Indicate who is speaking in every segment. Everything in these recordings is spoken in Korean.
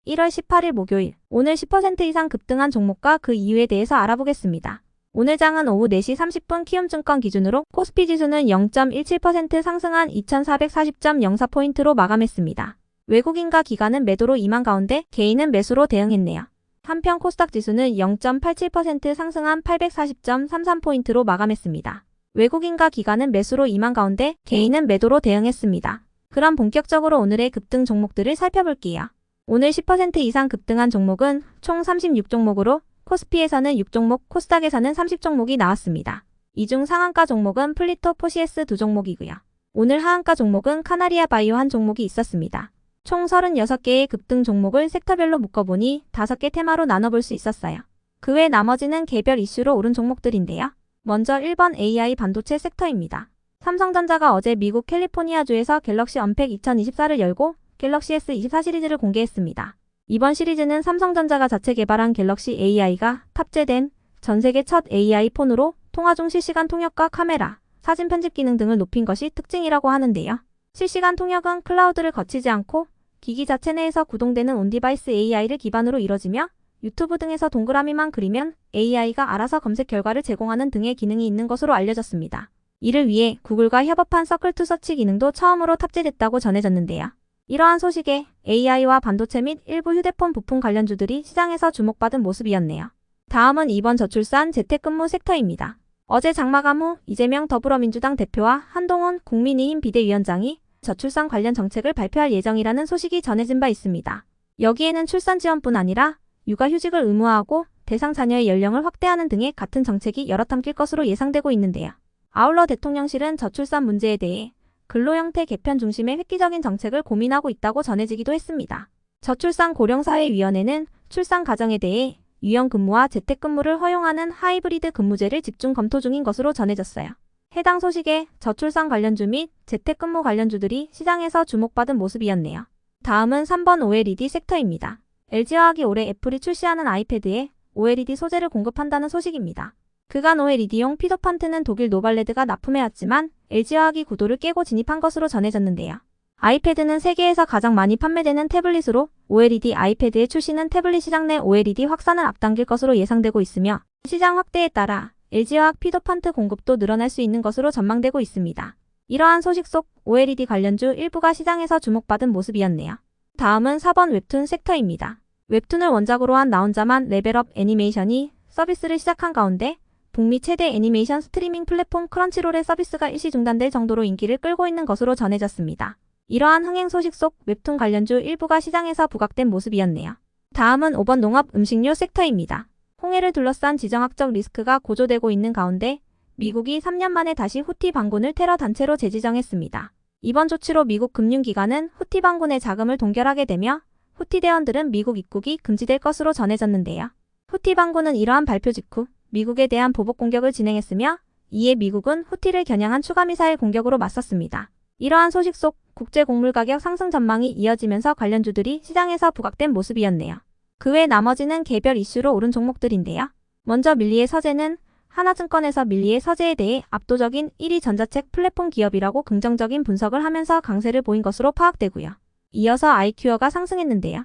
Speaker 1: 1월 18일 목요일, 오늘 10% 이상 급등한 종목과 그 이유에 대해서 알아보겠습니다. 오늘 장은 오후 4시 30분 키움증권 기준으로 코스피 지수는 0.17% 상승한 2440.04포인트로 마감했습니다. 외국인과 기관은 매도로 임한 가운데 개인은 매수로 대응했네요. 한편 코스닥 지수는 0.87% 상승한 840.33포인트로 마감했습니다. 외국인과 기관은 매수로 임한 가운데 개인은 매도로 대응했습니다. 그럼 본격적으로 오늘의 급등 종목들을 살펴볼게요. 오늘 10% 이상 급등한 종목은 총 36종목으로 코스피에서는 6종목, 코스닥에서는 30종목이 나왔습니다. 이 중 상한가 종목은 플리토 포시에스 2종목이고요. 오늘 하한가 종목은 카나리아 바이오 한 종목이 있었습니다. 총 36개의 급등 종목을 섹터별로 묶어보니 5개 테마로 나눠볼 수 있었어요. 그 외 나머지는 개별 이슈로 오른 종목들인데요. 먼저 1번 AI 반도체 섹터입니다. 삼성전자가 어제 미국 캘리포니아주에서 갤럭시 언팩 2024를 열고 갤럭시 S24 시리즈를 공개했습니다. 이번 시리즈는 삼성전자가 자체 개발한 갤럭시 AI가 탑재된 전세계 첫 AI 폰으로 통화 중 실시간 통역과 카메라, 사진 편집 기능 등을 높인 것이 특징이라고 하는데요. 실시간 통역은 클라우드를 거치지 않고 기기 자체 내에서 구동되는 온디바이스 AI를 기반으로 이뤄지며 유튜브 등에서 동그라미만 그리면 AI가 알아서 검색 결과를 제공하는 등의 기능이 있는 것으로 알려졌습니다. 이를 위해 구글과 협업한 서클 투 서치 기능도 처음으로 탑재됐다고 전해졌는데요. 이러한 소식에 AI와 반도체 및 일부 휴대폰 부품 관련주들이 시장에서 주목받은 모습이었네요. 다음은 이번 저출산 재택근무 섹터입니다. 어제 장마감 후 이재명 더불어민주당 대표와 한동훈 국민의힘 비대위원장이 저출산 관련 정책을 발표할 예정이라는 소식이 전해진 바 있습니다. 여기에는 출산 지원뿐 아니라 육아휴직을 의무화하고 대상 자녀의 연령을 확대하는 등의 같은 정책이 여러 담길 것으로 예상되고 있는데요. 아울러 대통령실은 저출산 문제에 대해 근로 형태 개편 중심의 획기적인 정책을 고민하고 있다고 전해지기도 했습니다. 저출산 고령사회위원회는 출산 가정에 대해 유연근무와 재택근무를 허용하는 하이브리드 근무제를 집중 검토 중인 것으로 전해졌어요. 해당 소식에 저출산 관련주 및 재택근무 관련주들이 시장에서 주목받은 모습이었네요. 다음은 3번 OLED 섹터입니다. LG화학이 올해 애플이 출시하는 아이패드에 OLED 소재를 공급한다는 소식입니다. 그간 OLED용 피도판트는 독일 노발레드가 납품해왔지만 LG화학이 구도를 깨고 진입한 것으로 전해졌는데요. 아이패드는 세계에서 가장 많이 판매되는 태블릿으로 OLED 아이패드의 출시는 태블릿 시장 내 OLED 확산을 앞당길 것으로 예상되고 있으며 시장 확대에 따라 LG화학 피도판트 공급도 늘어날 수 있는 것으로 전망되고 있습니다. 이러한 소식 속 OLED 관련주 일부가 시장에서 주목받은 모습이었네요. 다음은 4번 웹툰 섹터입니다. 웹툰을 원작으로 한 나 혼자만 레벨업 애니메이션이 서비스를 시작한 가운데 북미 최대 애니메이션 스트리밍 플랫폼 크런치롤의 서비스가 일시 중단될 정도로 인기를 끌고 있는 것으로 전해졌습니다. 이러한 흥행 소식 속 웹툰 관련주 일부가 시장에서 부각된 모습이었네요. 다음은 5번 농업 음식료 섹터입니다. 홍해를 둘러싼 지정학적 리스크가 고조되고 있는 가운데 미국이 3년 만에 다시 후티 반군을 테러 단체로 재지정했습니다. 이번 조치로 미국 금융기관은 후티 반군의 자금을 동결하게 되며 후티 대원들은 미국 입국이 금지될 것으로 전해졌는데요. 후티 반군은 이러한 발표 직후 미국에 대한 보복 공격을 진행했으며 이에 미국은 후티를 겨냥한 추가 미사일 공격으로 맞섰습니다. 이러한 소식 속 국제 곡물 가격 상승 전망이 이어지면서 관련주들이 시장에서 부각된 모습이었네요. 그 외 나머지는 개별 이슈로 오른 종목들인데요. 먼저 밀리의 서재는 하나증권에서 밀리의 서재에 대해 압도적인 1위 전자책 플랫폼 기업이라고 긍정적인 분석을 하면서 강세를 보인 것으로 파악되고요. 이어서 아이큐어가 상승했는데요.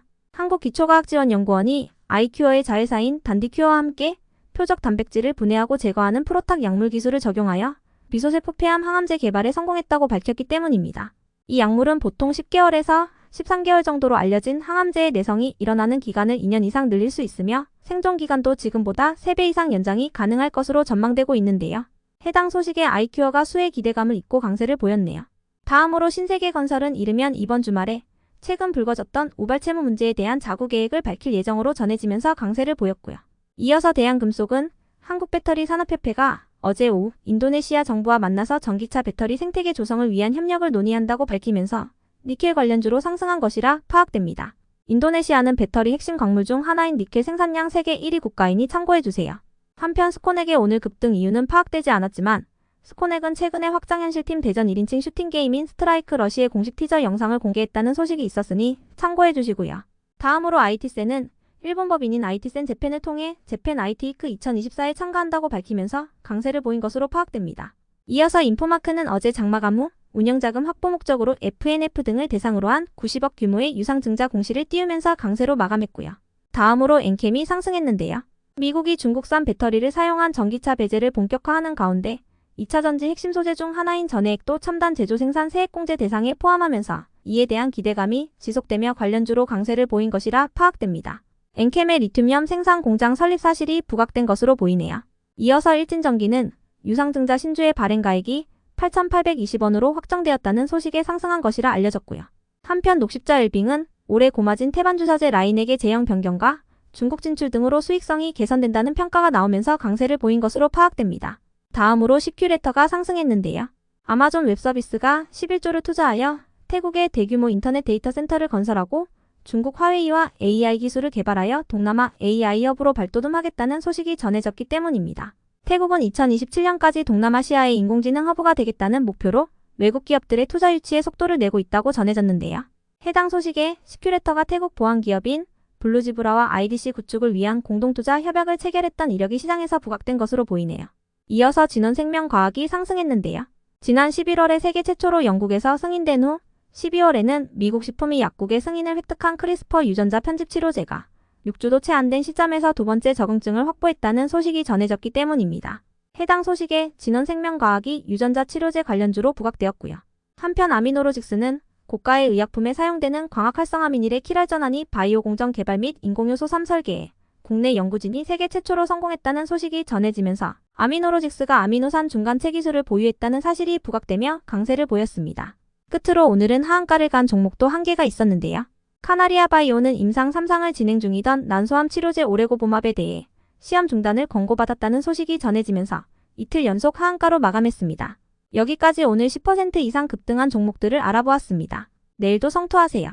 Speaker 1: 한국기초과학지원연구원이 아이큐어의 자회사인 단디큐어와 함께 표적 단백질을 분해하고 제거하는 프로탁 약물 기술을 적용하여 비소세포 폐암 항암제 개발에 성공했다고 밝혔기 때문입니다. 이 약물은 보통 10개월에서 13개월 정도로 알려진 항암제의 내성이 일어나는 기간을 2년 이상 늘릴 수 있으며 생존 기간도 지금보다 3배 이상 연장이 가능할 것으로 전망되고 있는데요. 해당 소식에 아이큐어가 수혜 기대감을 잇고 강세를 보였네요. 다음으로 신세계건설은 이르면 이번 주말에 최근 불거졌던 우발 채무 문제에 대한 자구 계획을 밝힐 예정으로 전해지면서 강세를 보였고요. 이어서 대한금속은 한국배터리산업협회가 어제 오후 인도네시아 정부와 만나서 전기차 배터리 생태계 조성을 위한 협력을 논의한다고 밝히면서 니켈 관련주로 상승한 것이라 파악됩니다. 인도네시아는 배터리 핵심 광물 중 하나인 니켈 생산량 세계 1위 국가이니 참고해주세요. 한편 스코넥의 오늘 급등 이유는 파악되지 않았지만 스코넥은 최근에 확장현실팀 대전 1인칭 슈팅 게임인 스트라이크 러시의 공식 티저 영상을 공개했다는 소식이 있었으니 참고해주시고요. 다음으로 IT센은 일본 법인인 IT센 재팬을 통해 재팬 IT위크 2024에 참가한다고 밝히면서 강세를 보인 것으로 파악됩니다. 이어서 인포마크는 어제 장마감 후 운영자금 확보 목적으로 FNF 등을 대상으로 한 90억 규모의 유상증자 공시를 띄우면서 강세로 마감했고요. 다음으로 엔캠이 상승했는데요. 미국이 중국산 배터리를 사용한 전기차 배제를 본격화하는 가운데 2차 전지 핵심 소재 중 하나인 전해액도 첨단 제조 생산 세액공제 대상에 포함하면서 이에 대한 기대감이 지속되며 관련주로 강세를 보인 것이라 파악됩니다. 엔캠의 리튬이온 생산 공장 설립 사실이 부각된 것으로 보이네요. 이어서 일진전기는 유상증자 신주의 발행가액이 8,820원으로 확정되었다는 소식에 상승한 것이라 알려졌고요. 한편 녹십자 웰빙은 올해 고마진 태반주사제 라인액의 제형 변경과 중국 진출 등으로 수익성이 개선된다는 평가가 나오면서 강세를 보인 것으로 파악됩니다. 다음으로 시큐레터가 상승했는데요. 아마존 웹서비스가 11조를 투자하여 태국의 대규모 인터넷 데이터 센터를 건설하고 중국 화웨이와 AI 기술을 개발하여 동남아 AI 허브로 발돋움하겠다는 소식이 전해졌기 때문입니다. 태국은 2027년까지 동남아시아의 인공지능 허브가 되겠다는 목표로 외국 기업들의 투자 유치에 속도를 내고 있다고 전해졌는데요. 해당 소식에 시큐레터가 태국 보안기업인 블루지브라와 IDC 구축을 위한 공동투자 협약을 체결했던 이력이 시장에서 부각된 것으로 보이네요. 이어서 진원생명과학이 상승했는데요. 지난 11월에 세계 최초로 영국에서 승인된 후 12월에는 미국 식품의 약국의 승인을 획득한 크리스퍼 유전자 편집 치료제가 6주도 채 안 된 시점에서 두 번째 적응증을 확보했다는 소식이 전해졌기 때문입니다. 해당 소식에 진원생명과학이 유전자 치료제 관련주로 부각되었고요. 한편 아미노로직스는 고가의 의약품에 사용되는 광학활성아미닐의 키랄 전환이 바이오 공정 개발 및 인공요소 3 설계에 국내 연구진이 세계 최초로 성공했다는 소식이 전해지면서 아미노로직스가 아미노산 중간체 기술을 보유했다는 사실이 부각되며 강세를 보였습니다. 끝으로 오늘은 하한가를 간 종목도 한개가 있었는데요. 카나리아 바이오는 임상 3상을 진행 중이던 난소암 치료제 오레고보맙에 대해 시험 중단을 권고받았다는 소식이 전해지면서 이틀 연속 하한가로 마감했습니다. 여기까지 오늘 10% 이상 급등한 종목들을 알아보았습니다. 내일도 성투하세요.